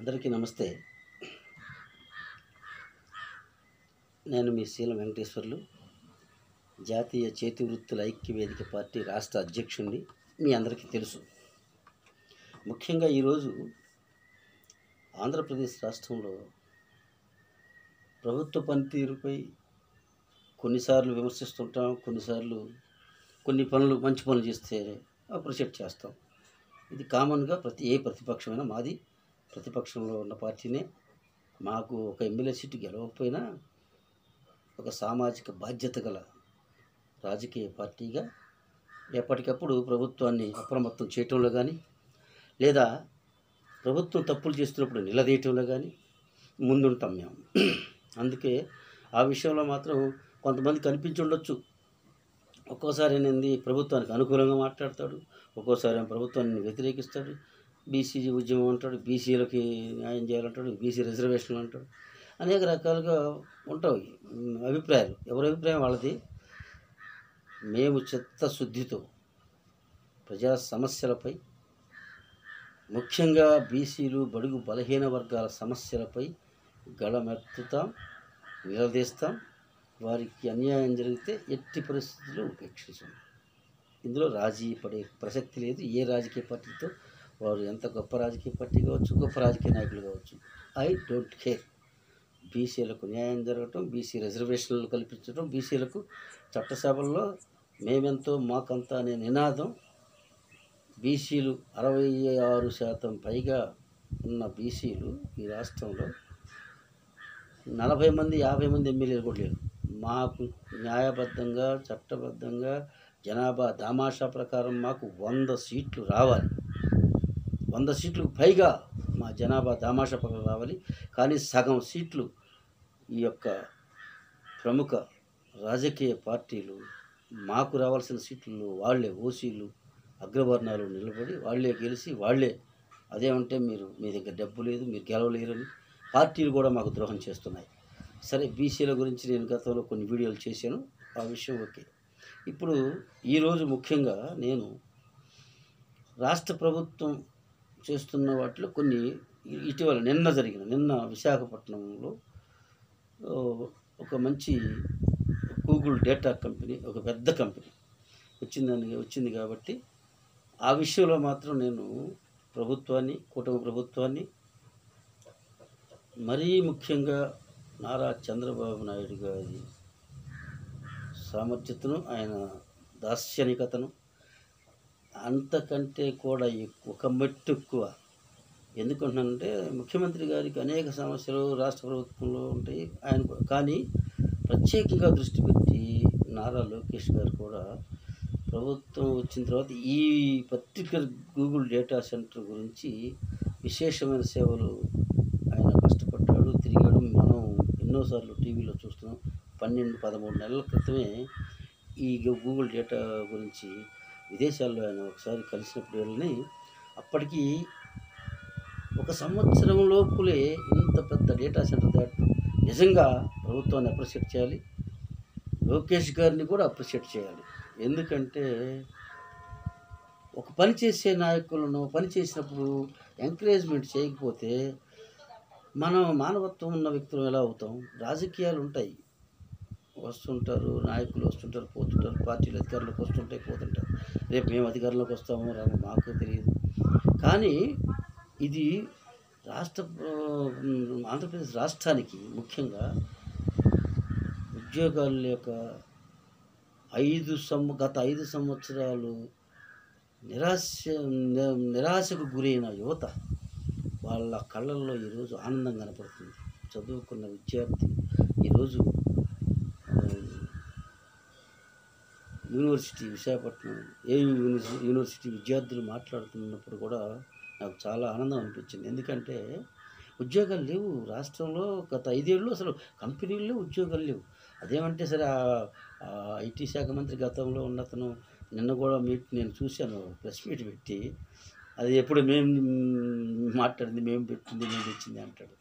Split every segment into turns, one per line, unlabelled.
అందరికీ నమస్తే. నేను మీ శీలం వెంకటేశ్వర్లు, జాతీయ చేతి వృత్తుల ఐక్య వేదిక పార్టీ రాష్ట్ర అధ్యక్షుడిని. మీ అందరికీ తెలుసు. ముఖ్యంగా ఈరోజు ఆంధ్రప్రదేశ్ రాష్ట్రంలో ప్రభుత్వ పనితీరుపై కొన్నిసార్లు విమర్శిస్తుంటాం, కొన్నిసార్లు కొన్ని పనులు మంచి పనులు చేస్తే అప్రిషియేట్ చేస్తాం. ఇది కామన్గా ఏ ప్రతిపక్షమైనా, మాది ప్రతిపక్షంలో ఉన్న పార్టీనే. మాకు ఒక ఎమ్మెల్యే సీటు గెలవకపోయినా ఒక సామాజిక బాధ్యత గల రాజకీయ పార్టీగా ఎప్పటికప్పుడు ప్రభుత్వాన్ని అప్రమత్తం చేయటంలో కానీ, లేదా ప్రభుత్వం తప్పులు చేస్తున్నప్పుడు నిలదీయటంలో కానీ ముందుంటాం మేము. అందుకే ఆ విషయంలో మాత్రం కొంతమంది కనిపించి ఉండొచ్చు. ఒక్కోసారి ఏంది ప్రభుత్వానికి అనుకూలంగా మాట్లాడతాడు, ఒక్కోసారి ప్రభుత్వాన్ని వ్యతిరేకిస్తాడు. బీసీ ఉద్యమం అంటాడు, బీసీలకి న్యాయం చేయాలంటాడు, బీసీ రిజర్వేషన్లు అంటాడు. అనేక రకాలుగా ఉంటాయి అభిప్రాయాలు. ఎవరి అభిప్రాయం వాళ్ళది. మేము చిత్తశుద్ధితో ప్రజా సమస్యలపై, ముఖ్యంగా బీసీలు, బడుగు బలహీన వర్గాల సమస్యలపై గళమెత్తుతాం, నిలదీస్తాం. వారికి అన్యాయం జరిగితే ఎట్టి పరిస్థితుల్లో ఉపేక్షించాం. ఇందులో రాజీ పడే ప్రసక్తి లేదు. ఏ రాజకీయ పార్టీతో వారు ఎంత గొప్ప రాజకీయ పార్టీ కావచ్చు, గొప్ప రాజకీయ నాయకులు కావచ్చు, ఐ డోంట్ కేర్. బీసీలకు న్యాయం జరగటం, బీసీ రిజర్వేషన్లు కల్పించడం, బీసీలకు చట్టసభల్లో మేమెంతో మాకంతా అనే నినాదం. బీసీలు 66% పైగా ఉన్న బీసీలు ఈ రాష్ట్రంలో 40 మంది 50 మంది ఎమ్మెల్యేలు కూడా లేరు. మాకు న్యాయబద్ధంగా, చట్టబద్ధంగా, జనాభా దామాషా ప్రకారం మాకు 100 సీట్లు రావాలి. 100 సీట్లకు పైగా మా జనాభా దామాషా ప్రకారం రావాలి. కానీ సగం సీట్లు ఈ యొక్క ప్రముఖ రాజకీయ పార్టీలు మాకు రావాల్సిన సీట్లు వాళ్ళే, ఓసీలు, అగ్రవర్ణాలు నిలబడి వాళ్ళే గెలిచి వాళ్ళే అదేమంటే మీ దగ్గర డబ్బు లేదు, మీరు గెలవలేరని పార్టీలు కూడా మాకు ద్రోహం చేస్తున్నాయి. సరే, బీసీల గురించి నేను గతంలో కొన్ని వీడియోలు చేశాను, ఆ విషయం ఓకే. ఇప్పుడు ఈరోజు ముఖ్యంగా నేను రాష్ట్ర ప్రభుత్వం చేస్తున్న వాటిలో కొన్ని ఇటీవల నిన్న విశాఖపట్నంలో ఒక మంచి గూగుల్ డేటా కంపెనీ, ఒక పెద్ద కంపెనీ వచ్చింది కాబట్టి ఆ విషయంలో మాత్రం నేను ప్రభుత్వాన్ని, కూటమి ప్రభుత్వాన్ని, మరీ ముఖ్యంగా నారా చంద్రబాబు నాయుడు గారి సామర్థ్యతను, ఆయన దార్శనికతను అంతకంటే కూడా ఒక మెట్టు ఎక్కువ. ఎందుకంటున్నానంటే ముఖ్యమంత్రి గారికి అనేక సమస్యలు రాష్ట్ర ప్రభుత్వంలో ఉంటాయి. ఆయన కానీ ప్రత్యేకంగా దృష్టి పెట్టి నారా లోకేష్ గారు కూడా ప్రభుత్వం వచ్చిన తర్వాత ఈ పర్టికులర్ గూగుల్ డేటా సెంటర్ గురించి విశేషమైన సేవలు ఆయన కష్టపడ్డాడు, తిరిగాడు. మనం ఎన్నోసార్లు టీవీలో చూస్తున్నాం. 12-13 నెలల క్రితమే ఈ గూగుల్ డేటా గురించి విదేశాల్లో ఆయన ఒకసారి కలిసినప్పుడు వెళ్ళని, అప్పటికి 1 సంవత్సరం లోపులే ఇంత పెద్ద డేటా సెంటర్ దాటం నిజంగా ప్రభుత్వాన్ని అప్రిషియేట్ చేయాలి, లోకేష్ గారిని కూడా అప్రిషియేట్ చేయాలి. ఎందుకంటే ఒక పని చేసే నాయకులను పని చేసినప్పుడు ఎంకరేజ్మెంట్ చేయకపోతే మనం మానవత్వం ఉన్న వ్యక్తులు ఎలా అవుతాం? రాజకీయాలు ఉంటాయి, వస్తుంటారు, నాయకులు వస్తుంటారు, పోతుంటారు, పార్టీలు అధికారంలోకి వస్తుంటాయి, పోతుంటారు. రేపు మేము అధికారంలోకి వస్తామో రామో మాకు తెలియదు. కానీ ఇది ఆంధ్రప్రదేశ్ రాష్ట్రానికి ముఖ్యంగా ఉద్యోగాల యొక్క గత 5 సంవత్సరాలు నిరాశకు గురైన యువత వాళ్ళ కళ్ళల్లో ఈరోజు ఆనందం కనపడుతుంది. చదువుకున్న విద్యార్థి ఈరోజు యూనివర్సిటీ, విశాఖపట్నం యూనివర్సిటీ విద్యార్థులు మాట్లాడుతున్నప్పుడు కూడా నాకు చాలా ఆనందం అనిపించింది. ఎందుకంటే ఉద్యోగాలు లేవు రాష్ట్రంలో. గత 5 ఏళ్ళు అసలు కంపెనీల్లో ఉద్యోగాలు లేవు. అదేమంటే సరే, ఐటీ శాఖ మంత్రి గతంలో ఉన్నతను నిన్న కూడా నేను చూశాను, ప్రెస్ మీట్ పెట్టి, అది ఎప్పుడు మేము మాట్లాడింది, మేము పెట్టింది, మేము తెచ్చింది అంటాడు.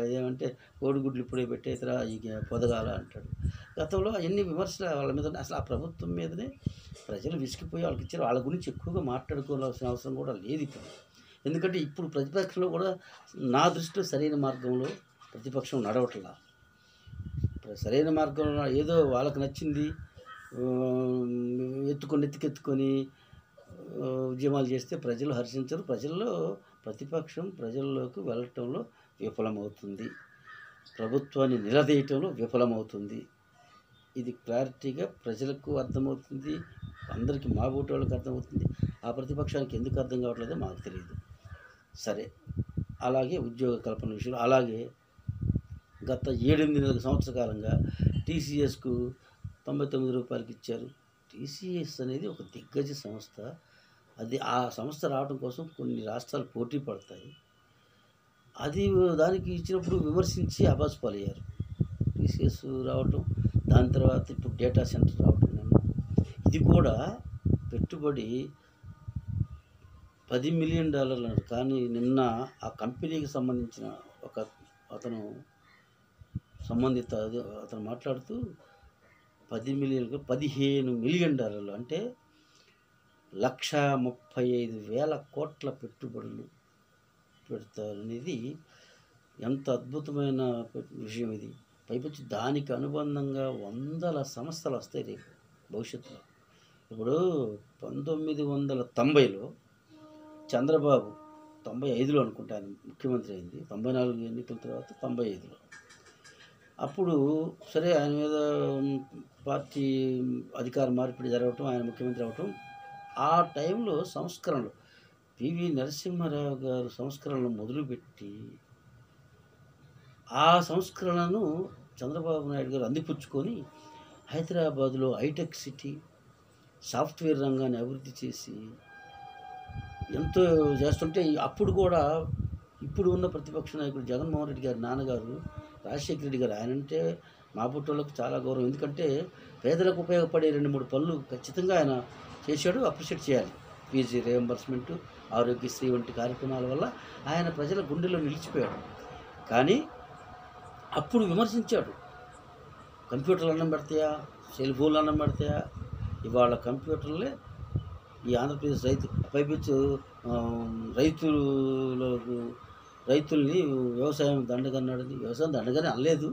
అదేమంటే కోడిగుడ్లు ఇప్పుడే పెట్టేదిరా ఇక పొదగాల అంటాడు. గతంలో ఎన్ని విమర్శలు వాళ్ళ మీద. అసలు ఆ ప్రభుత్వం మీదనే ప్రజలు విసిగిపోయి వాళ్ళకి ఇచ్చారు. వాళ్ళ గురించి ఎక్కువగా మాట్లాడుకోవాల్సిన అవసరం కూడా లేదు. ఎందుకంటే ఇప్పుడు ప్రతిపక్షంలో కూడా నా దృష్టిలో సరైన మార్గంలో ప్రతిపక్షం నడవట్లా. సరైన మార్గంలో ఏదో వాళ్ళకి నచ్చింది ఎత్తుకెత్తుకొని ఉద్యమాలు చేస్తే ప్రజలు హర్షించరు. ప్రతిపక్షం ప్రజల్లోకి వెళ్ళటంలో విఫలమవుతుంది, ప్రభుత్వాన్ని నిలదీయటంలో విఫలమవుతుంది. ఇది క్లారిటీగా ప్రజలకు అర్థమవుతుంది, అందరికీ మా ఓటు వాళ్ళకి అర్థమవుతుంది. ఆ ప్రతిపక్షానికి ఎందుకు అర్థం కావట్లేదో మాకు తెలియదు. సరే, అలాగే ఉద్యోగ కల్పన విషయంలో అలాగే గత 7-8 సంవత్సరాల కాలంగా టీసీఎస్కు 99 రూపాయలకి ఇచ్చారు. టీసీఎస్ అనేది ఒక దిగ్గజ సంస్థ. అది ఆ సంస్థ రావడం కోసం కొన్ని రాష్ట్రాలు పోటీ పడతాయి. అది దానికి ఇచ్చినప్పుడు విమర్శించి అబాస్పాలయ్యారు. టీసీఎస్ రావటం, దాని తర్వాత ఇప్పుడు డేటా సెంటర్ రావటం. ఇది కూడా పెట్టుబడి $10 మిలియన్ అన్నారు. కానీ నిన్న ఆ కంపెనీకి సంబంధించిన అతను మాట్లాడుతూ $15 మిలియన్ అంటే $135,000 పెట్టుబడులు పెడతారనేది ఎంత అద్భుతమైన విషయం ఇది. పైపొచ్చి దానికి అనుబంధంగా వందల సంస్థలు వస్తాయి రేపు భవిష్యత్తులో. ఇప్పుడు 1990లో చంద్రబాబు 95లో అనుకుంటా ఆయన ముఖ్యమంత్రి అయింది. 94 ఎన్నికల తర్వాత 95లో. అప్పుడు సరే ఆయన మీద పార్టీ అధికార మార్పిడి జరగటం, ఆయన ముఖ్యమంత్రి అవ్వటం, ఆ టైంలో సంస్కరణలు పివి నరసింహారావు గారు సంస్కరణలు మొదలుపెట్టి ఆ సంస్కరణను చంద్రబాబు నాయుడు గారు అందిపుచ్చుకొని హైదరాబాదులో హైటెక్ సిటీ, సాఫ్ట్వేర్ రంగాన్ని అభివృద్ధి చేసి ఎంతో చేస్తుంటే అప్పుడు కూడా ఇప్పుడు ఉన్న ప్రతిపక్ష నాయకుడు జగన్మోహన్ రెడ్డి గారి నాన్నగారు రాజశేఖర రెడ్డి గారు, ఆయనంటే మా పుట్టోళ్ళకు చాలా గౌరవం. ఎందుకంటే పేదలకు ఉపయోగపడే 2-3 పనులు ఖచ్చితంగా ఆయన చేశాడు, అప్రిషియేట్ చేయాలి. ఫీజు రియంబర్స్మెంటు, ఆరోగ్యశ్రీ వంటి కార్యక్రమాల వల్ల ఆయన ప్రజల గుండెల్లో నిలిచిపోయాడు. కానీ అప్పుడు విమర్శించాడు. కంప్యూటర్లు అన్నం పెడతాయా, సెల్ ఫోన్లు అన్నం పెడతాయా? ఇవాళ కంప్యూటర్లే ఈ ఆంధ్రప్రదేశ్ పైపెచ్చు రైతుల్ని వ్యవసాయం దండగన్నాడని. వ్యవసాయం దండగానే అనలేదు,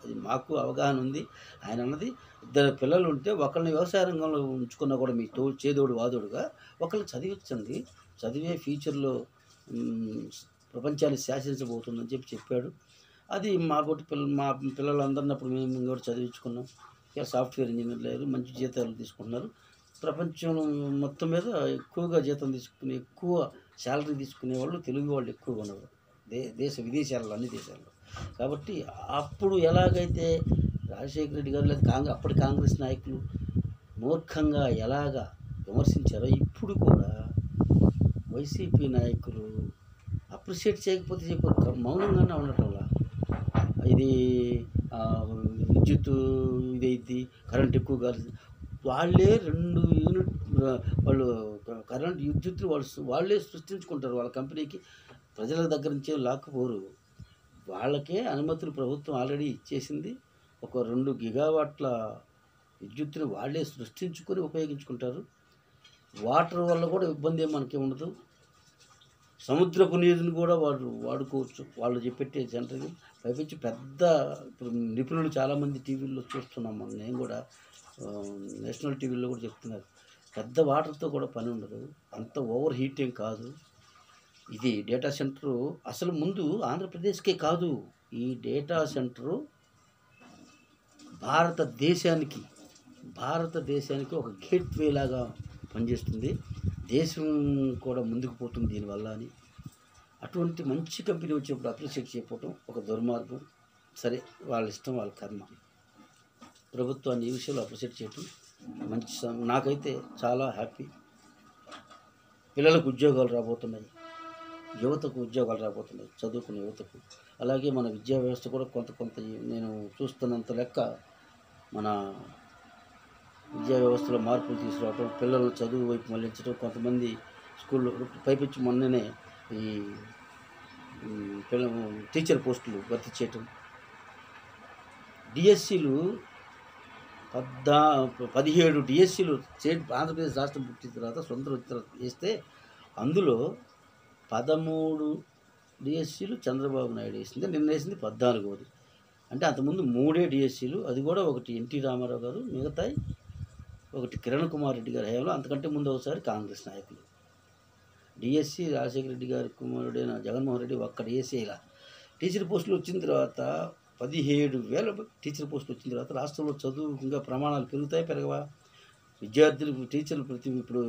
అది మాకు అవగాహన ఉంది. ఆయన అన్నది 2 పిల్లలు ఉంటే ఒకళ్ళని వ్యవసాయ రంగంలో ఉంచుకున్నా కూడా మీ చేదోడు వాదోడుగా ఒకళ్ళు చదివించండి, చదివే ఫ్యూచర్లో ప్రపంచాన్ని శాసించబోతుందని చెప్పాడు. అది మా పిల్లలందరినీ అప్పుడు మేము కూడా చదివించుకున్నాం. ఇక సాఫ్ట్వేర్ ఇంజనీర్లు అయ్యారు, మంచి జీతాలు తీసుకుంటున్నారు. ప్రపంచం మొత్తం మీద ఎక్కువగా జీతం తీసుకుని ఎక్కువ శాలరీ తీసుకునే వాళ్ళు తెలుగు వాళ్ళు ఎక్కువగా ఉన్నారు విదేశాలలో, అన్ని దేశాల్లో. కాబట్టి అప్పుడు ఎలాగైతే రాజశేఖర రెడ్డి గారు లేదా అప్పటి కాంగ్రెస్ నాయకులు మూర్ఖంగా ఎలాగా విమర్శించారో ఇప్పుడు కూడా వైసీపీ నాయకులు అప్రిషియేట్ చేయకపోతే చెప్పారు, మౌనంగానే ఉండటం వల్ల ఇది విద్యుత్ ఇదైద్ది, కరెంట్ ఎక్కువ కాదు. వాళ్ళే 2 యూనిట్ వాళ్ళు కరెంట్ విద్యుత్ వాళ్ళే సృష్టించుకుంటారు. వాళ్ళ కంపెనీకి ప్రజల దగ్గర నుంచే లాక్కుపోరు. వాళ్ళకే అనుమతులు ప్రభుత్వం ఆల్రెడీ ఇచ్చేసింది. ఒక 2 గిగావాట్ల విద్యుత్తుని వాళ్ళే సృష్టించుకొని ఉపయోగించుకుంటారు. వాటర్ వల్ల కూడా ఇబ్బంది ఏం మనకి ఉండదు. సముద్రపు నీరుని కూడా వాళ్ళు వాడుకోవచ్చు, వాళ్ళు చెప్పెట్టే సెంటర్కి. పైపించి పెద్ద ఇప్పుడు నిపుణులు చాలామంది టీవీల్లో చూస్తున్నాం. నేను కూడా నేషనల్ టీవీలో కూడా చెప్తున్నారు, పెద్ద వాటర్తో కూడా పని ఉండదు, అంత ఓవర్ హీట్ ఏం కాదు. ఇది డేటా సెంటరు అసలు ముందు ఆంధ్రప్రదేశ్కే కాదు, ఈ డేటా సెంటరు భారతదేశానికి ఒక గేట్వే లాగా పనిచేస్తుంది. దేశం కూడా ముందుకు పోతుంది దీనివల్ల అని. అటువంటి మంచి కంపెనీ వచ్చినప్పుడు అప్రిషియేట్ చేయకపోవటం ఒక దుర్మార్గం. సరే, వాళ్ళ ఇష్టం, వాళ్ళ కర్మ. ప్రభుత్వాన్ని ఈ విషయంలో అప్రిషియేట్ చేయటం మంచి. నాకైతే చాలా హ్యాపీ. పిల్లలకు ఉద్యోగాలు రాబోతున్నాయి, యువతకు ఉద్యోగాలు రాబోతున్నాయి, చదువుకునే యువతకు. అలాగే మన విద్యా వ్యవస్థ కూడా కొంత నేను చూస్తున్నంత లెక్క మన విద్యా వ్యవస్థలో మార్పులు తీసుకురావటం, పిల్లలను చదువు వైపు మళ్లించడం, కొంతమంది స్కూల్లో పైపించి మొన్ననే ఈ టీచర్ పోస్టులు భర్తీ చేయటం, డిఎస్సీలు 17 డిఎస్సీలు ఆంధ్రప్రదేశ్ రాష్ట్రం పుట్టిన తర్వాత స్వతంత్రం వచ్చిన తర్వాత వేస్తే అందులో 13 డిఎస్సీలు చంద్రబాబు నాయుడు వేసింది, నిన్న వేసింది 14. అంటే అంతకుముందు 3 డిఎస్సీలు, అది కూడా ఒకటి ఎన్టీ రామారావు గారు, మిగతాయి ఒకటి కిరణ్ కుమార్ రెడ్డి గారి హయాంలో, అంతకంటే ముందు ఒకసారి కాంగ్రెస్ నాయకులు. డిఎస్సీ రాజశేఖర రెడ్డి గారి కుమారుడైన జగన్మోహన్ రెడ్డి ఒక్క డిఎస్సీ ఇలా. టీచర్ పోస్టులు వచ్చిన తర్వాత 17,000 టీచర్ పోస్టులు వచ్చిన తర్వాత రాష్ట్రంలో చదువు ఇంకా ప్రమాణాలు పెరుగుతాయి పెరగవా? విద్యార్థులు ఇప్పుడు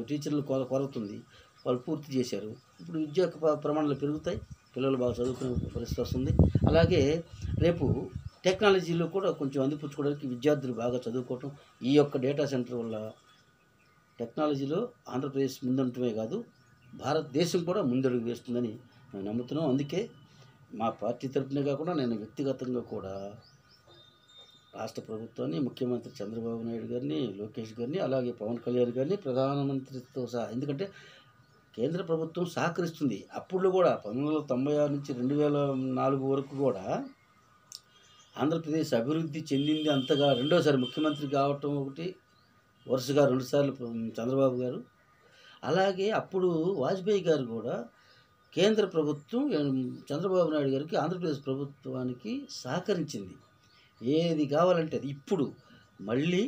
టీచర్లు కొరతుంది, వాళ్ళు పూర్తి చేశారు. ఇప్పుడు విద్యా ప్రమాణాలు పెరుగుతాయి, పిల్లలు బాగా చదువుకునే పరిస్థితి వస్తుంది. అలాగే రేపు టెక్నాలజీలో కూడా కొంచెం అందిపుచ్చుకోవడానికి విద్యార్థులు బాగా చదువుకోవటం, ఈ యొక్క డేటా సెంటర్ వల్ల టెక్నాలజీలో ఆంధ్రప్రదేశ్ ముందంటమే కాదు, భారతదేశం కూడా ముందడుగు వేస్తుందని మేము నమ్ముతున్నాం. అందుకే మా పార్టీ తరఫునే కాకుండా నేను వ్యక్తిగతంగా కూడా రాష్ట్ర ప్రభుత్వాన్ని, ముఖ్యమంత్రి చంద్రబాబు నాయుడు గారిని, లోకేష్ గారిని, అలాగే పవన్ కళ్యాణ్ గారిని, ప్రధానమంత్రితో సహా, ఎందుకంటే కేంద్ర ప్రభుత్వం సహకరిస్తుంది. అప్పుడు కూడా 1996 నుంచి 2004 వరకు కూడా ఆంధ్రప్రదేశ్ అభివృద్ధి చెందింది అంతగా. రెండోసారి ముఖ్యమంత్రి కావటం ఒకటి, వరుసగా 2 సార్లు చంద్రబాబు గారు. అలాగే అప్పుడు వాజ్పేయి గారు కూడా కేంద్ర ప్రభుత్వం చంద్రబాబు నాయుడు గారికి, ఆంధ్రప్రదేశ్ ప్రభుత్వానికి సహకరించింది, ఏది కావాలంటే అది. ఇప్పుడు మళ్ళీ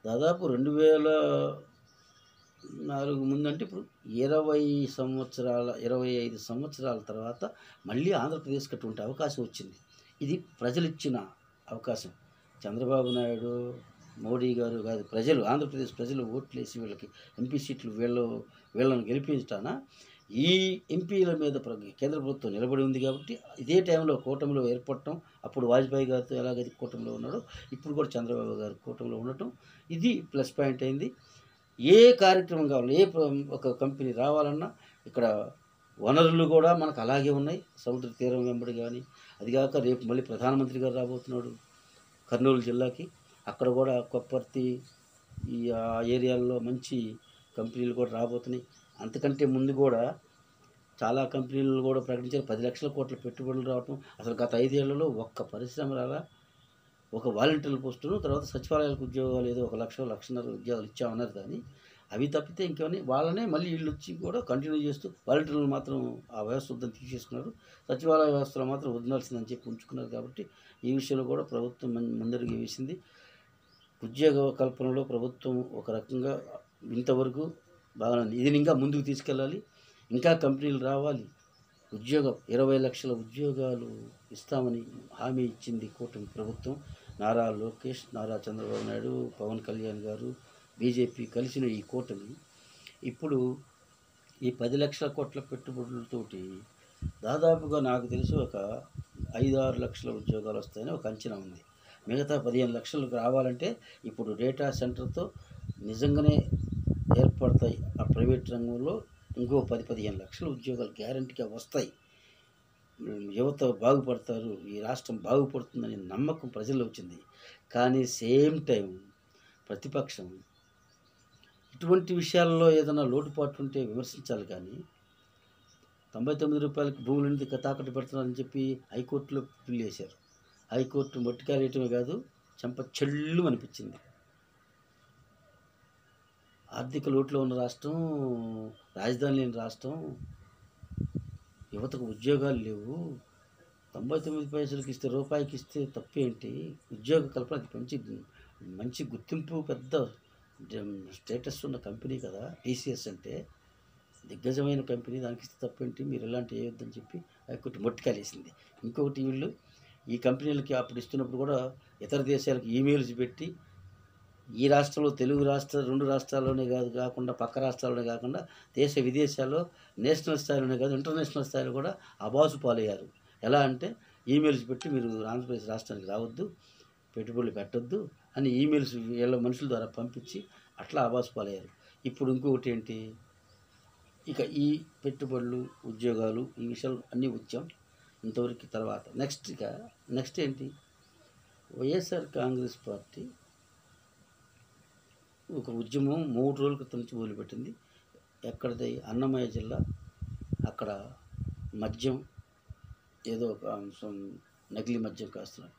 దాదాపు 2004 ముందంటే ఇప్పుడు 25 సంవత్సరాల తర్వాత మళ్ళీ ఆంధ్రప్రదేశ్కి అటువంటి అవకాశం వచ్చింది. ఇది ప్రజలు ఇచ్చిన అవకాశం. చంద్రబాబు నాయుడు, మోడీ గారు కాదు, ప్రజలు, ఆంధ్రప్రదేశ్ ప్రజలు ఓట్లేసి వీళ్ళకి ఎంపీ సీట్లు వీళ్ళని గెలిపించటాన ఈ ఎంపీల మీద కేంద్ర ప్రభుత్వం నిలబడి ఉంది. కాబట్టి ఇదే టైంలో కూటమిలో ఏర్పడటం, అప్పుడు వాజ్పేయి గారితో ఎలాగైతే కూటమిలో ఉన్నాడో ఇప్పుడు కూడా చంద్రబాబు గారు కూటమిలో ఉండటం, ఇది ప్లస్ పాయింట్ అయింది. ఏ కార్యక్రమం కావాలి, ఒక కంపెనీ రావాలన్నా ఇక్కడ వనరులు కూడా మనకు అలాగే ఉన్నాయి, సముద్ర తీరం వెంబడి. కానీ అదిగాక రేపు మళ్ళీ ప్రధానమంత్రి గారు రాబోతున్నాడు కర్నూలు జిల్లాకి, అక్కడ కూడా కొప్పర్తి ఈ ఏరియాల్లో మంచి కంపెనీలు కూడా రాబోతున్నాయి. అంతకంటే ముందు కూడా చాలా కంపెనీలు కూడా ప్రకటించారు. 10 లక్షల కోట్ల పెట్టుబడులు రావటం. అసలు గత 5 ఏళ్లలో ఒక్క పరిశ్రమ రాలా. ఒక వాలంటీర్ల పోస్టును, తర్వాత సచివాలయాలకు ఉద్యోగాలు ఏదో 1,00,000-1,50,000 ఉద్యోగాలు ఇచ్చామన్నారు. కానీ అవి తప్పితే ఇంకేమని వాళ్ళనే మళ్ళీ వీళ్ళు వచ్చి కూడా కంటిన్యూ చేస్తూ వాలంటీర్లు మాత్రం ఆ వ్యవస్థ వద్దని తీసేసుకున్నారు, సచివాలయ వ్యవస్థలో మాత్రం వదలాల్సిందని చెప్పి ఉంచుకున్నారు. కాబట్టి ఈ విషయంలో కూడా ప్రభుత్వం ముందడుగు వేసింది. ఉద్యోగ కల్పనలో ప్రభుత్వం ఒక రకంగా ఇంతవరకు బాగా, ఇది ఇంకా ముందుకు తీసుకెళ్ళాలి, ఇంకా కంపెనీలు రావాలి. 20 లక్షల ఉద్యోగాలు ఇస్తామని హామీ ఇచ్చింది కూటమి ప్రభుత్వం. నారా లోకేష్, నారా చంద్రబాబు నాయుడు, పవన్ కళ్యాణ్ గారు, బీజేపీ కలిసిన ఈ కూటమి ఇప్పుడు ఈ 10 లక్షల కోట్ల పెట్టుబడులతోటి దాదాపుగా నాకు తెలిసి ఒక 5-6 లక్షల ఉద్యోగాలు వస్తాయని ఒక అంచనా ఉంది. మిగతా 15 లక్షలకు రావాలంటే ఇప్పుడు డేటా సెంటర్తో నిజంగానే ఏర్పడతాయి. ఆ ప్రైవేట్ రంగంలో ఇంకో 10-15 లక్షల ఉద్యోగాలు గ్యారంటీగా వస్తాయి. యువత బాగుపడతారు, ఈ రాష్ట్రం బాగుపడుతుందనే నమ్మకం ప్రజల్లో వచ్చింది. కానీ సేమ్ టైం ప్రతిపక్షం ఇటువంటి విషయాల్లో ఏదైనా లోటుపాటు ఉంటే విమర్శించాలి. కానీ 99 రూపాయలకి భూములని తాకట్టు పెడుతున్నారని చెప్పి హైకోర్టులో పిల్లు వేశారు. హైకోర్టు మొట్టికాయటమే కాదు, చెంప చెల్లు అనిపించింది. ఆర్థిక లోటులో ఉన్న రాష్ట్రం, రాజధాని లేని రాష్ట్రం, యువతకు ఉద్యోగాలు లేవు, 99 పైసలకి ఇస్తే, రూపాయికి ఇస్తే తప్పేంటి? ఉద్యోగ కల్పన మంచి గుర్తింపు, పెద్ద స్టేటస్ ఉన్న కంపెనీ కదా టీసీఎస్ అంటే, దిగ్గజమైన కంపెనీ, దానికి ఇస్తే తప్పేంటి? మీరు ఎలాంటి వేయొద్దని చెప్పి హైకోర్టు మొట్టికాయలేసింది. ఇంకొకటి వీళ్ళు ఈ కంపెనీలకి అప్పుడు ఇస్తున్నప్పుడు కూడా ఇతర దేశాలకు ఈమెయిల్స్ పెట్టి, ఈ రాష్ట్రంలో, తెలుగు రాష్ట్ర 2 రాష్ట్రాల్లోనే కాకుండా పక్క రాష్ట్రాల్లోనే కాకుండా దేశ విదేశాల్లో నేషనల్ స్థాయిలోనే కాదు ఇంటర్నేషనల్ స్థాయిలో కూడా అబాసు పాలయ్యారు. ఎలా అంటే ఈమెయిల్స్ పెట్టి మీరు ఆంధ్రప్రదేశ్ రాష్ట్రానికి రావద్దు, పెట్టుబడులు పెట్టొద్దు అని ఈమెయిల్స్ వీళ్ళ మనుషుల ద్వారా పంపించి అట్లా అబాసు పాలయ్యారు. ఇప్పుడు ఇంకొకటి ఏంటి, ఇక ఈ పెట్టుబడులు, ఉద్యోగాలు, ఈ విషయాలు అన్నీ వచ్చాం ఇంతవరకు. తర్వాత నెక్స్ట్ ఏంటి, వైఎస్ఆర్ కాంగ్రెస్ పార్టీ ఒక ఉద్యమం 3 రోజుల క్రితం నుంచి మొదలుపెట్టింది. ఎక్కడిది, అన్నమయ్య జిల్లా, అక్కడ మద్యం ఏదో ఒక అంశం, నకిలీ మద్యం కాస్తున్నారు.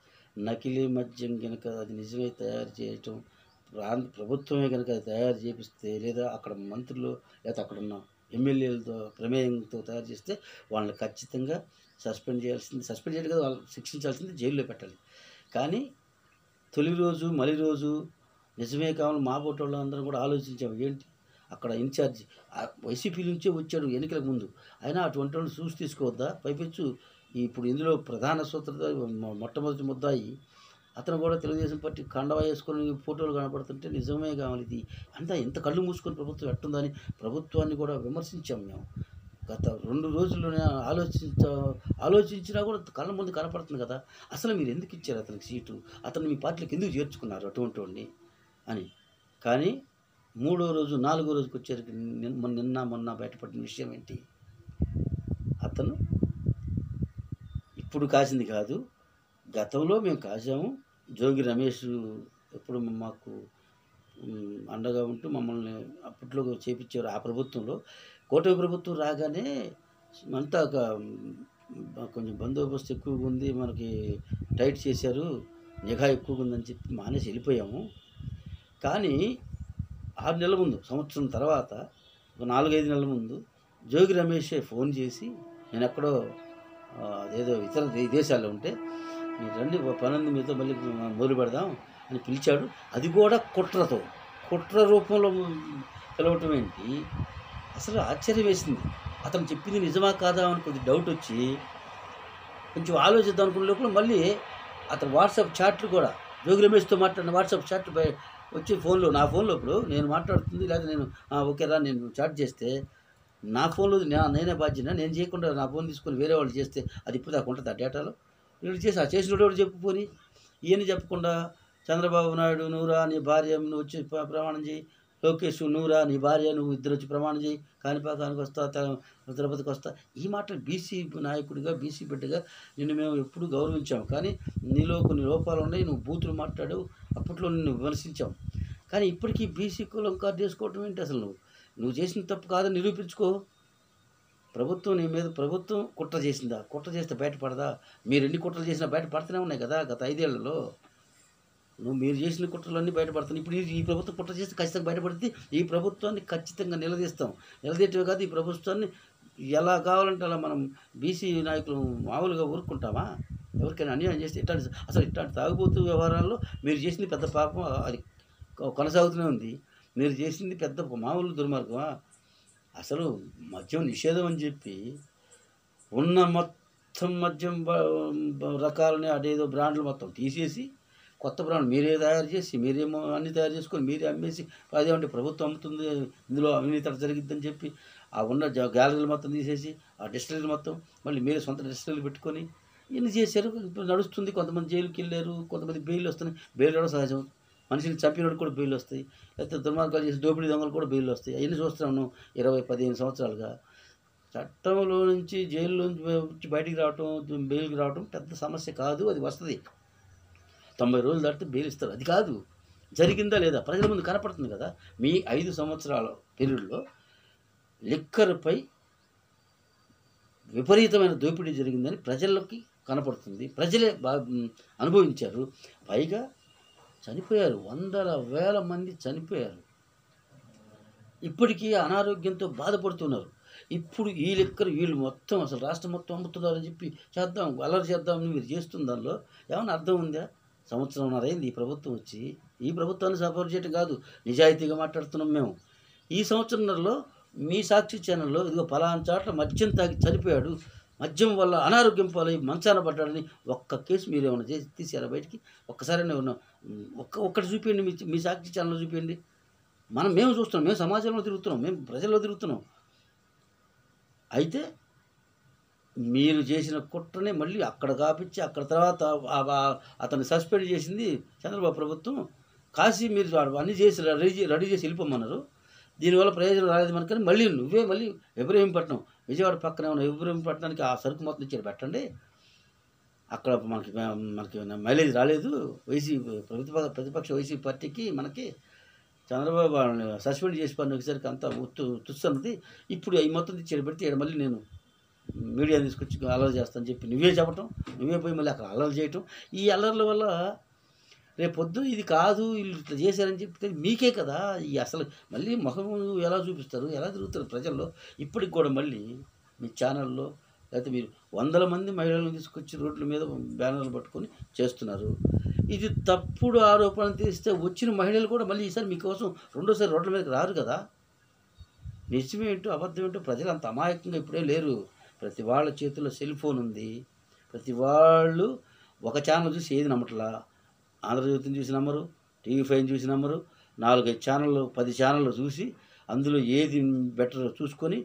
నకిలీ మద్యం కనుక అది నిజమే తయారు చేయటం, ప్రభుత్వమే కనుక అది తయారు చేపిస్తే, లేదా అక్కడ మంత్రులు, లేదా అక్కడున్న ఎమ్మెల్యేలతో ప్రమేయంతో తయారు చేస్తే వాళ్ళని ఖచ్చితంగా సస్పెండ్ చేయడం కదా, వాళ్ళు శిక్షించాల్సింది, జైల్లో పెట్టాలి. కానీ తొలి రోజు మలి రోజు నిజమే కావాలి మా బోటోళ్ళు అందరం కూడా ఆలోచించాము. ఏంటి అక్కడ ఇన్ఛార్జి వైసీపీ నుంచే వచ్చాడు ఎన్నికలకు ముందు, అయినా అటువంటి వాళ్ళు చూసి తీసుకోవద్దా? పైపెచ్చు ఇప్పుడు ఇందులో ప్రధాన సూత్రధారి మొట్టమొదటి ముద్దాయి అతను కూడా తెలుగుదేశం పార్టీ కండవా వేసుకొని ఫోటోలు కనపడుతుంటే నిజమే కావాలి, ఇది అంతా ఎంత కళ్ళు మూసుకొని ప్రభుత్వం ఎట్టుందని ప్రభుత్వాన్ని కూడా విమర్శించాం మేము. గత 2 రోజుల్లోనే ఆలోచించినా కూడా కళ్ళ ముందు కనపడుతుంది కదా, అసలు మీరు ఎందుకు ఇచ్చారు అతనికి సీటు, అతను మీ పార్టీలోకి ఎందుకు చేర్చుకున్నారు అటువంటి వాడిని అని. కానీ 3వ రోజు 4వ రోజుకి వచ్చేసరికి నిన్న మొన్న బయటపడిన విషయం ఏంటి, అతను ఇప్పుడు కాసింది కాదు, గతంలో మేము కాసాము. జోగి రమేష్ ఎప్పుడు మాకు అండగా ఉంటూ మమ్మల్ని అప్పట్లో చేపించారు. ఆ ప్రభుత్వంలో కూటమి ప్రభుత్వం రాగానే అంతా కొంచెం బందోబస్తు ఎక్కువగా ఉంది, మనకి టైట్ చేశారు, నిఘా ఎక్కువగా ఉందని చెప్పి మానేసి వెళ్ళిపోయాము. కానీ 6 నెలల ముందు, సంవత్సరం తర్వాత, ఒక 4-5 నెలల ముందు జోగి రమేషే ఫోన్ చేసి, నేను ఎక్కడో ఏదో ఇతర దేశాల్లో ఉంటే, మీరు రండి పనుంది మీతో మళ్ళీ మొదలు పెడదాం అని పిలిచాడు. అది కూడా కుట్ర రూపంలో పిలవటం ఏంటి, అసలు ఆశ్చర్యం వేసింది. అతను చెప్పింది నిజమా కాదా అని కొద్ది డౌట్ వచ్చి కొంచెం ఆలోచిద్దాం అనుకునే లోపల మళ్ళీ అతను వాట్సాప్ చాట్లు కూడా, జోగి రమేష్తో మాట్లాడిన వాట్సాప్ చాట్లు వచ్చి ఫోన్లో, నా ఫోన్లో ఇప్పుడు నేను మాట్లాడుతుంది, లేదా నేను ఓకేరా నేను చాట్ చేస్తే నా ఫోన్లో నేనే బాధ్యత, నేను చేయకుండా నా ఫోన్ తీసుకొని వేరే వాళ్ళు చేస్తే అది ఇప్పుడు దాకా ఉంటుంది ఆ డేటాలో. వీళ్ళు చేసి ఆ చేసిన వాడు చెప్పుకొని ఈయన చెప్పకుండా చంద్రబాబు నాయుడు నువ్వురా నీ భార్య నువ్వు వచ్చి ప్రమాణం చేయి, లోకేష్ నువ్వురా నీ భార్య నువ్వు ఇద్దరు వచ్చి ప్రమాణం చేయి, కాణిపాకానికి వస్తా, తిరుపతికి వస్తా, ఈ మాటలు బీసీ నాయకుడిగా బీసీ బిడ్డగా నిన్ను మేము ఎప్పుడూ గౌరవించాము. కానీ నీలో కొన్ని లోపాలు ఉన్నాయి, నువ్వు బూతులు మాట్లాడావు, అప్పట్లో నిన్ను విమర్శించాం. కానీ ఇప్పటికీ బీసీ కులం కార్డు చేసుకోవటం ఏంటి, అసలు నువ్వు చేసిన తప్పు కాదని నిరూపించుకో. ప్రభుత్వం నీ మీద కుట్ర చేసిందా, కుట్ర చేస్తే బయటపడదా? మీరు ఎన్ని కుట్రలు చేసినా బయటపడుతూనే ఉన్నాయి కదా గత 5 ఏళ్లలో. మీరు చేసిన కుట్రలన్నీ బయటపడుతున్నాయి. ఇప్పుడు ఈ ప్రభుత్వం కుట్ర చేస్తే ఖచ్చితంగా బయటపడుతుంది. ఈ ప్రభుత్వాన్ని ఖచ్చితంగా నిలదీస్తాం. నిలదీయటమే కాదు, ఈ ప్రభుత్వాన్ని ఎలా కావాలంటే అలా మనం బీసీ నాయకులు మామూలుగా ఊరుకుంటామా? ఎవరికైనా అన్యాయం చేస్తే ఇట్లాంటి తాగుబోతు వ్యవహారాల్లో మీరు చేసింది పెద్ద పాపం, అది కొనసాగుతూనే ఉంది. మీరు చేసింది పెద్ద మామూలు దుర్మార్గమా? అసలు మద్యం నిషేధం అని చెప్పి ఉన్న మొత్తం మద్యం రకాలని అదేదో బ్రాండ్లు మొత్తం తీసేసి కొత్త బ్రాండ్ మీరే తయారు చేసి మీరేమో అన్నీ తయారు చేసుకొని మీరే అమ్మేసి, అదేమంటే ప్రభుత్వం అమ్ముతుంది, ఇందులో అవినీతి జరిగిద్దని చెప్పి ఆ ఉన్న గ్యాలరీలు మొత్తం తీసేసి ఆ డిస్టిలరీలు మొత్తం మళ్ళీ మీరే సొంత డిస్టిలరీలు పెట్టుకొని ఇన్ని చేశారు. ఇప్పుడు నడుస్తుంది. కొంతమంది జైలుకి వెళ్ళారు, కొంతమంది బెయిల్ వస్తున్నాయి. బెయిల్ రావడం సహజం. మనిషిని చంపినోడు కూడా బెయిల్ వస్తాయి, లేకపోతే దుర్మార్గాలు చేసి దోపిడీ దొంగలు కూడా బెయిల్ వస్తాయి. అవన్నీ చూస్తున్నాను 20-15 సంవత్సరాలుగా. చట్టంలో నుంచి జైల్లో నుంచి బయటికి రావటం, బెయిల్కి రావటం పెద్ద సమస్య కాదు, అది వస్తుంది. 90 రోజులు దాటితే బెయిల్ ఇస్తారు. అది కాదు, జరిగిందా లేదా ప్రజల ముందు కనపడుతుంది కదా. మీ 5 సంవత్సరాల పీరియడ్లో లిక్కర్పై విపరీతమైన దోపిడీ జరిగిందని ప్రజలకి కనపడుతుంది. ప్రజలే అనుభవించారు. పైగా చనిపోయారు, 100,000 మంది చనిపోయారు. ఇప్పటికీ అనారోగ్యంతో బాధపడుతున్నారు. ఇప్పుడు ఈ లిక్కర్ వీళ్ళు మొత్తం అసలు రాష్ట్రం మొత్తం అమ్ముతున్నారని చెప్పి చేద్దాం, అల్లరి చేద్దామని మీరు చేస్తున్న దానిలో ఏమైనా అర్థం ఉందా? 1.5 సంవత్సరం అయింది ఈ ప్రభుత్వం వచ్చి. ఈ ప్రభుత్వాన్ని సపోర్ట్ చేయడం కాదు, నిజాయితీగా మాట్లాడుతున్నాం మేము. ఈ సంవత్సరంలో మీ సాక్షి ఛానల్లో ఇదిగో పలానా చాట్ల మద్యం తాగి చనిపోయాడు, మద్యం వల్ల అనారోగ్యం పాలై మంచాన పడ్డాడని ఒక్క కేసు మీరు ఏమైనా చేసి తీసారా బయటికి? ఒక్కసారైనా ఏమన్నా ఒక్కటి చూపించండి, మీ సాక్షి ఛానల్లో చూపించండి. మేము చూస్తున్నాం, మేము సమాజంలో తిరుగుతున్నాం, మేము ప్రజల్లో తిరుగుతున్నాం. అయితే మీరు చేసిన కుట్రనే మళ్ళీ అక్కడ కాపించి అక్కడ తర్వాత అతన్ని సస్పెండ్ చేసింది చంద్రబాబు ప్రభుత్వం. కాశీ మీరు అన్నీ చేసి రెడీ చేసి వెళ్ళిపోమన్నారు. దీనివల్ల ప్రయోజనం రాలేదు మనకని మళ్ళీ మళ్ళీ ఇబ్రహీంపట్నం, విజయవాడ పక్కనే ఉన్న ఇబ్రహీంపట్నానికి ఆ సరుకు మొత్తం ఇచ్చారు పెట్టండి. అక్కడ మనకి మైలేజ్ రాలేదు. ప్రతిపక్ష వైసీపీ పార్టీకి మనకి చంద్రబాబు సస్పెండ్ చేసి పని ఒకసారికి అంతా తుస్సన్నది. ఇప్పుడు ఈ మొత్తం తెచ్చి పెడితే మళ్ళీ నేను మీడియా తీసుకొచ్చి అల్లరి చేస్తానని చెప్పి నువ్వే చెప్పటం, నువ్వే పోయి మళ్ళీ అక్కడ అల్లరి చేయటం. ఈ అల్లర్ల వల్ల రేపు పొద్దున ఇది కాదు వీళ్ళు ఇట్లా చేశారని చెప్తే మీకే కదా ఈ అసలు మళ్ళీ ముఖం ఎలా చూపిస్తారు, ఎలా తిరుగుతారు ప్రజల్లో. ఇప్పటికి కూడా మళ్ళీ మీ ఛానల్లో లేకపోతే మీరు వందల మంది మహిళలను తీసుకొచ్చి రోడ్ల మీద బ్యానర్లు పట్టుకొని చేస్తున్నారు. ఇది తప్పుడు ఆరోపణలు తీస్తే వచ్చిన మహిళలు కూడా మళ్ళీ ఈసారి మీకోసం రెండోసారి రోడ్ల మీదకి రారు కదా. నిజమేంటో అబద్ధం ఏంటో ప్రజలు అంత అమాయకంగా ఇప్పుడే లేరు. ప్రతి వాళ్ళ చేతుల్లో సెల్ ఫోన్ ఉంది. ప్రతి వాళ్ళు ఒక ఛానల్ చూసి ఏది నమ్మట్లా. ఆంధ్రజ్యోతిని చూసి నమ్మరు, టీవీ5ని చూసి నమ్మరు, 4-5 ఛానళ్ళు 10 ఛానళ్ళు చూసి అందులో ఏది బెటర్ చూసుకొని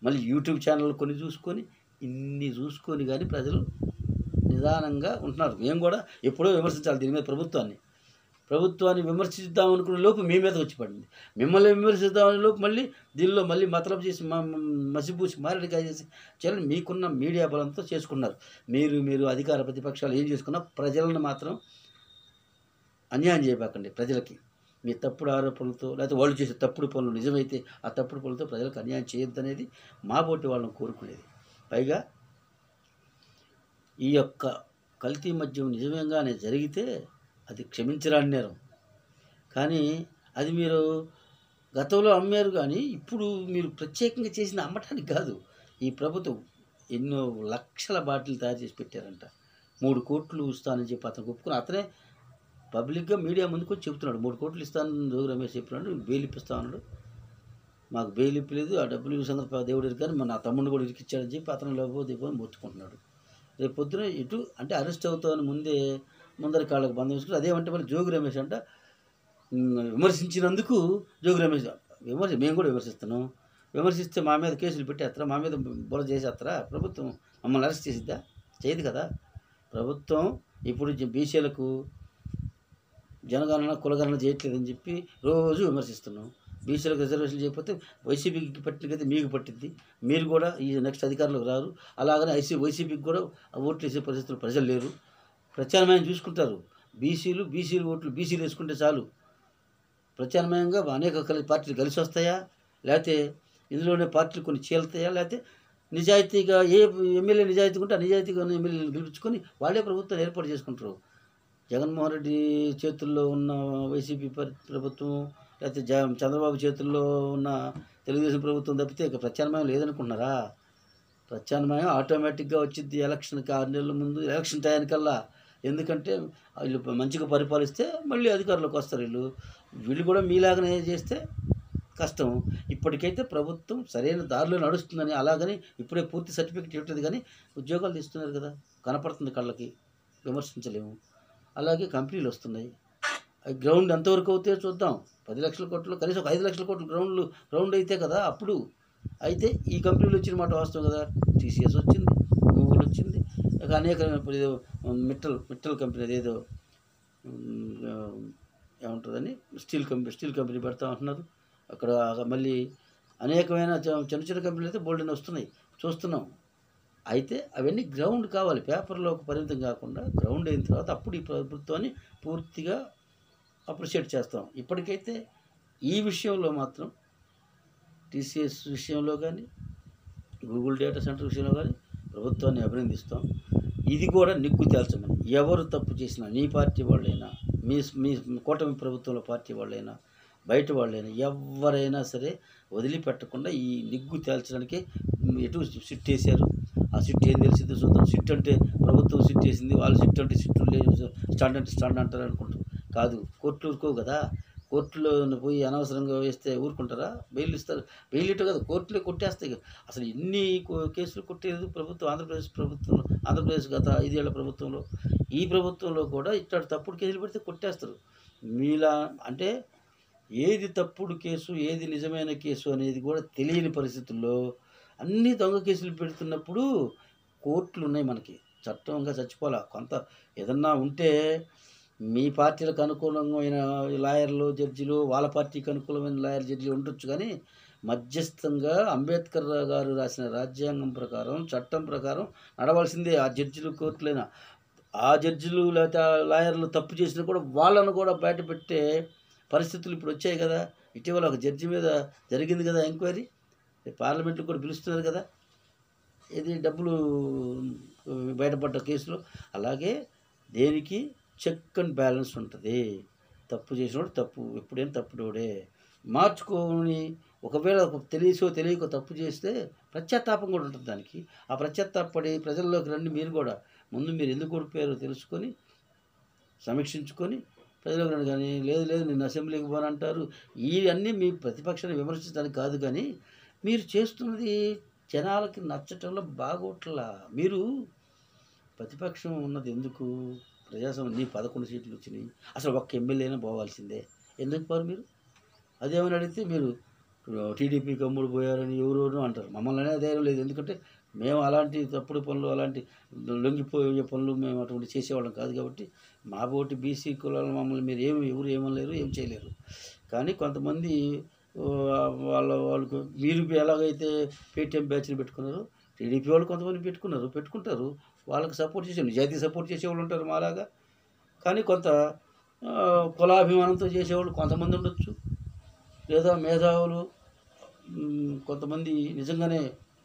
మళ్ళీ యూట్యూబ్ ఛానల్ కొన్ని చూసుకొని ఇన్ని చూసుకొని కానీ ప్రజలు నిదానంగా ఉంటున్నారు. మేము కూడా ఎప్పుడో విమర్శించాలి దీని మీద ప్రభుత్వాన్ని విమర్శిద్దాం అనుకునే లోపు మీ మీద వచ్చి పడింది. మిమ్మల్ని విమర్శిద్దామనే లోపు మళ్ళీ దీనిలో మళ్ళీ మతలబు చేసి మసిపూసి మారడికాయ చేసి చేయాలని మీకున్న మీడియా బలంతో చేసుకున్నారు. మీరు అధికార ప్రతిపక్షాలు ఏం చేసుకున్నా ప్రజలను మాత్రం అన్యాయం చేయబాకండి. ప్రజలకి మీ తప్పుడు ఆరోపణలతో లేకపోతే వాళ్ళు చేసే తప్పుడు పనులు నిజమైతే ఆ తప్పుడు పనులతో ప్రజలకు అన్యాయం చేయొద్దనేది మా బోటి వాళ్ళని కోరుకునేది. పైగా ఈ యొక్క కల్తీ మద్యం నిజంగానే జరిగితే అది క్షమించరాని నేరం. కానీ అది మీరు గతంలో అమ్మారు కానీ ఇప్పుడు మీరు ప్రత్యేకంగా చేసిన అమ్మటానికి కాదు. ఈ ప్రభుత్వం ఎన్నో లక్షల బాటిల్ తయారు చేసి పెట్టారంట. 3 కోట్లు ఇస్తానని చెప్పి అతను ఒప్పుకుని అతనే పబ్లిక్గా మీడియా ముందుకు వచ్చి చెప్తున్నాడు. 3 కోట్లు ఇస్తాను జోగి రమేష్ చెప్పినాడు, బెయిల్ ఇప్పిస్తా ఉన్నాడు. మాకు బెయిల్ ఇప్పలేదు, ఆ డబ్బులు సంగతి దేవుడు ఇరికాని నా తమ్ముడిని కూడా ఇరికిచ్చాడని చెప్పి అతను లేకపోతే మొత్తుకుంటున్నాడు. రేపు పొద్దున ఇటు అంటే అరెస్ట్ అవుతామని ముందరి కాళ్ళకు బంధం వేసుకుని అదేమంటే మళ్ళీ జోగి రమేష్ అంట విమర్శించినందుకు జోగి రమేష్ మేము కూడా విమర్శిస్తున్నాం. విమర్శిస్తే మా మీద కేసులు పెట్టేస్తారా, మా మీద బుర్ర చేసేస్తారా? ప్రభుత్వం మమ్మల్ని అరెస్ట్ చేసిద్దా? చేయదు కదా. ప్రభుత్వం ఇప్పుడు బీసీలకు జనగణన కులగణన చేయట్లేదని చెప్పి రోజు విమర్శిస్తున్నాం. బీసీలకు రిజర్వేషన్ చేయకపోతే వైసీపీకి పట్టినకైతే మీకు పట్టింది. మీరు కూడా ఈ నెక్స్ట్ అధికారంలోకి రారు. అలాగనే వైసీపీకి కూడా ఓట్లు వేసే పరిస్థితులు ప్రజలు లేరు. ప్రత్యామ్నాయం చూసుకుంటారు. బీసీలు ఓట్లు బీసీలు వేసుకుంటే చాలు. ప్రత్యామ్నాయంగా అనేక పార్టీలు కలిసి వస్తాయా, లేకపోతే ఇందులోనే పార్టీలు కొన్ని చీలుతాయా, లేకపోతే నిజాయితీగా ఏ ఎమ్మెల్యే నిజాయితీగా ఉంటే ఆ నిజాయితీగా ఎమ్మెల్యేలు గెలిపించుకొని వాళ్ళే ప్రభుత్వం ఏర్పాటు చేసుకుంటారు. జగన్మోహన్ రెడ్డి చేతుల్లో ఉన్న వైసీపీ ప్రభుత్వం లేకపోతే చంద్రబాబు చేతుల్లో ఉన్న తెలుగుదేశం ప్రభుత్వం తప్పితే ఇక ప్రత్యామ్నాయం లేదనుకుంటున్నారా? ప్రత్యామ్నాయం ఆటోమేటిక్గా వచ్చింది ఎలక్షన్కి 6 నెలల ముందు ఎలక్షన్ టయానికల్లా. ఎందుకంటే వీళ్ళు మంచిగా పరిపాలిస్తే మళ్ళీ అధికారంలోకి వస్తారు. వీళ్ళు కూడా మీలాగనే చేస్తే కష్టం. ఇప్పటికైతే ప్రభుత్వం సరైన దారిలో నడుస్తుందని అలాగని ఇప్పుడే పూర్తి సర్టిఫికెట్ ఇవ్వట్లేదు కానీ ఉద్యోగాలు తీస్తున్నారు కదా, కనపడుతుంది కళ్ళకి, విమర్శించలేము. అలాగే కంపెనీలు వస్తున్నాయి. గ్రౌండ్ ఎంతవరకు అవుతాయో చూద్దాం. 10 లక్షల కోట్లు కనీసం ఒక 5 లక్షల కోట్లు గ్రౌండ్ అయితే కదా అప్పుడు అయితే ఈ కంపెనీలు వచ్చిన మాట వాస్తవం కదా. టీసీఎస్ వచ్చింది, గూగుల్ వచ్చింది, ఇక అనేక ఏదో మిట్టల్ కంపెనీ అదేదో ఏముంటుందని స్టీల్ కంపెనీ పెడతా ఉంటున్నారు. అక్కడ మళ్ళీ అనేకమైన చిన్న కంపెనీలు అయితే బోల్డెన్ వస్తున్నాయి, చూస్తున్నాం. అయితే అవన్నీ గ్రౌండ్ కావాలి, పేపర్లో పరిమితం కాకుండా గ్రౌండ్ అయిన తర్వాత అప్పుడు ఈ ప్రభుత్వాన్ని పూర్తిగా అప్రిషియేట్ చేస్తాం. ఇప్పటికైతే ఈ విషయంలో మాత్రం టీసీఎస్ విషయంలో కానీ గూగుల్ డేటా సెంటర్ విషయంలో కానీ ప్రభుత్వాన్ని అభినందిస్తాం. ఇది కూడా నిగ్గు తేల్చమని ఎవరు తప్పు చేసినా, నీ పార్టీ వాళ్ళైనా, మీ కూటమి ప్రభుత్వంలో పార్టీ వాళ్ళైనా, బయట వాళ్ళైనా, ఎవరైనా సరే వదిలిపెట్టకుండా ఈ నిగ్గు తేల్చడానికి ఎటు సిట్ వేశారు. ఆ సిట్ ఏం తెలిసిందో చూద్దాం. సిట్ అంటే ప్రభుత్వం సిట్ వేసింది, వాళ్ళు సిట్ అంటే సిట్టు లేదు, స్టాండ్ అంటే స్టాండ్ అంటారు అనుకుంటారు. కాదు, కోర్టులు ఊరుకోవు కదా. కోర్టులో పోయి అనవసరంగా వేస్తే ఊరుకుంటారా? బెయిల్ ఇస్తారు. బెయిల్ ఇట్టు కదా, కోర్టులే కొట్టేస్తాయి. అసలు ఎన్ని కేసులు కొట్టేది ప్రభుత్వం, ఆంధ్రప్రదేశ్ గత 5 ఏళ్ల ప్రభుత్వంలో. ఈ ప్రభుత్వంలో కూడా ఇట్లాంటి తప్పుడు కేసులు పెడితే కొట్టేస్తారు. మీలా అంటే ఏది తప్పుడు కేసు ఏది నిజమైన కేసు అనేది కూడా తెలియని పరిస్థితుల్లో అన్ని దొంగ కేసులు పెడుతున్నప్పుడు కోర్టులు ఉన్నాయి మనకి. చట్టంగా చచ్చిపోవాలా. కొంత ఏదన్నా ఉంటే మీ పార్టీలకు అనుకూలమైన లాయర్లు, జడ్జిలు, వాళ్ళ పార్టీకి అనుకూలమైన లాయర్, జడ్జిలు ఉండొచ్చు. కానీ మధ్యస్థంగా అంబేద్కర్ గారు రాసిన రాజ్యాంగం ప్రకారం, చట్టం ప్రకారం నడవాల్సిందే. ఆ జడ్జిలు, కోర్టులైనా ఆ జడ్జిలు లేకపోతే లాయర్లు తప్పు చేసినా కూడా వాళ్ళను కూడా బయట పెట్టే పరిస్థితులు ఇప్పుడు వచ్చాయి కదా. ఇటీవల ఒక జడ్జి మీద జరిగింది కదా ఎంక్వైరీ, పార్లమెంట్లో కూడా పిలుస్తున్నారు కదా, ఇది డబ్బులు బయటపడ్డ కేసులో. అలాగే దేనికి చెక్ అండ్ బ్యాలెన్స్ ఉంటుంది. తప్పు చేసినోడు తప్పు ఎప్పుడైనా తప్పుడోడే. మార్చుకొని ఒకవేళ తెలిసో తెలియకో తప్పు చేస్తే పశ్చాత్తాపం కూడా ఉంటుంది దానికి. ఆ పశ్చాత్తాపడి ప్రజల్లోకి రండి. మీరు కూడా ముందు మీరు ఎందుకు ఓడిపోయారో తెలుసుకొని సమీక్షించుకొని ప్రజలకు రండి. కానీ లేదు నేను అసెంబ్లీకి పోనంటారు. ఇవన్నీ మీ ప్రతిపక్షాన్ని విమర్శించడానికి కాదు, కానీ మీరు చేస్తున్నది జనాలకి నచ్చటంలో బాగోట్లా. మీరు ప్రతిపక్షం ఉన్నది ఎందుకు? ప్రజాస్వామ్యం నీ 11 సీట్లు వచ్చినాయి, అసలు ఒక్క ఎమ్మెల్యేనే పోవాల్సిందే. ఎందుకు పోరు మీరు? అదేమని అడిగితే మీరు టీడీపీకి అమ్ముడు పోయారని ఎవరెవరో అంటారు. మమ్మల్ని ధైర్యం లేదు. ఎందుకంటే మేము అలాంటి తప్పుడు పనులు, అలాంటి లొంగిపోయే పనులు మేము అటువంటి చేసేవాళ్ళం కాదు. కాబట్టి మా బోటి బీసీ కులాలు మమ్మల్ని మీరు ఎవరు ఏమనలేరు, ఏం చేయలేరు. కానీ కొంతమంది వాళ్ళకు మీరు ఎలాగైతే పేటీఎం బ్యాచ్ని పెట్టుకున్నారో టీడీపీ వాళ్ళు కొంతమంది పెట్టుకుంటారు. వాళ్ళకి సపోర్ట్ చేసే నిజాయితీ సపోర్ట్ చేసేవాళ్ళు ఉంటారు మాలాగా. కానీ కొంత కులాభిమానంతో చేసేవాళ్ళు కొంతమంది ఉండొచ్చు. లేదా మేధావులు కొంతమంది నిజంగానే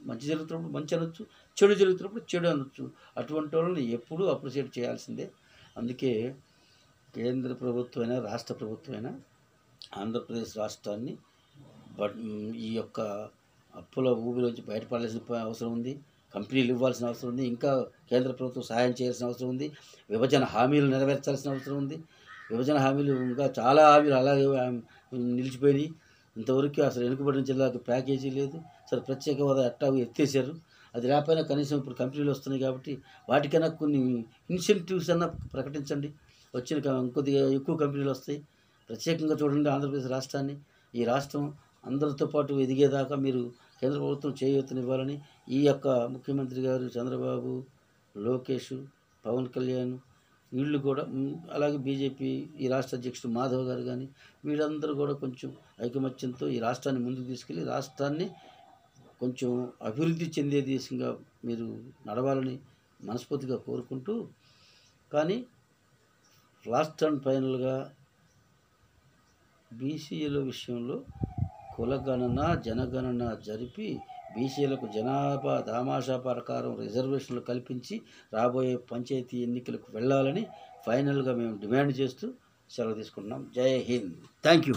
మంచి జరుగుతున్నప్పుడు మంచి అనొచ్చు, చెడు జరుగుతున్నప్పుడు చెడు అనొచ్చు. అటువంటి వాళ్ళని ఎప్పుడూ అప్రిషియేట్ చేయాల్సిందే. అందుకే కేంద్ర ప్రభుత్వమైనా రాష్ట్ర ప్రభుత్వమైనా ఆంధ్రప్రదేశ్ రాష్ట్రాన్ని ఈ యొక్క అప్పుల ఊబిలోంచి బయటపడాల్సిన అవసరం ఉంది. కంపెనీలు ఇవ్వాల్సిన అవసరం ఉంది. ఇంకా కేంద్ర ప్రభుత్వం సహాయం చేయాల్సిన అవసరం ఉంది. విభజన హామీలు నెరవేర్చాల్సిన అవసరం ఉంది. విభజన హామీలు ఇంకా చాలా హామీలు అలాగే నిలిచిపోయినాయి. ఇంతవరకు అసలు వెనుకబడిన జిల్లాకు ప్యాకేజీ లేదు. అసలు ప్రత్యేక హోదా ఎట్టాగో ఎత్తేసారు. అది లేకపోయినా కనీసం ఇప్పుడు కంపెనీలు వస్తున్నాయి కాబట్టి వాటికైనా కొన్ని ఇన్సెంటివ్స్ అన్నా ప్రకటించండి. వచ్చిన కొద్దిగా ఎక్కువ కంపెనీలు వస్తాయి. ప్రత్యేకంగా చూడండి ఆంధ్రప్రదేశ్ రాష్ట్రాన్ని. ఈ రాష్ట్రం అందరితో పాటు ఎదిగేదాకా మీరు కేంద్ర ప్రభుత్వం చేయూతనివ్వాలని ఈ యొక్క ముఖ్యమంత్రి గారు చంద్రబాబు, లోకేష్, పవన్ కళ్యాణ్ వీళ్ళు కూడా, అలాగే బీజేపీ ఈ రాష్ట్ర అధ్యక్షుడు మాధవ్ గారు కానీ వీళ్ళందరూ కూడా కొంచెం ఐకమత్యంతో ఈ రాష్ట్రాన్ని ముందుకు తీసుకెళ్ళి రాష్ట్రాన్ని కొంచెం అభివృద్ధి చెందే దిశగా మీరు నడవాలని మనస్ఫూర్తిగా కోరుకుంటూ, కానీ లాస్ట్ అండ్ ఫైనల్గా బీసీల విషయంలో కులగణన జనగణన జరిపి బీసీలకు జనాభా దామాషా ప్రకారం రిజర్వేషన్లు కల్పించి రాబోయే పంచాయతీ ఎన్నికలకు వెళ్ళాలని ఫైనల్గా మేము డిమాండ్ చేస్తూ సెలవు తీసుకుంటున్నాం. జై హింద్. Thank you.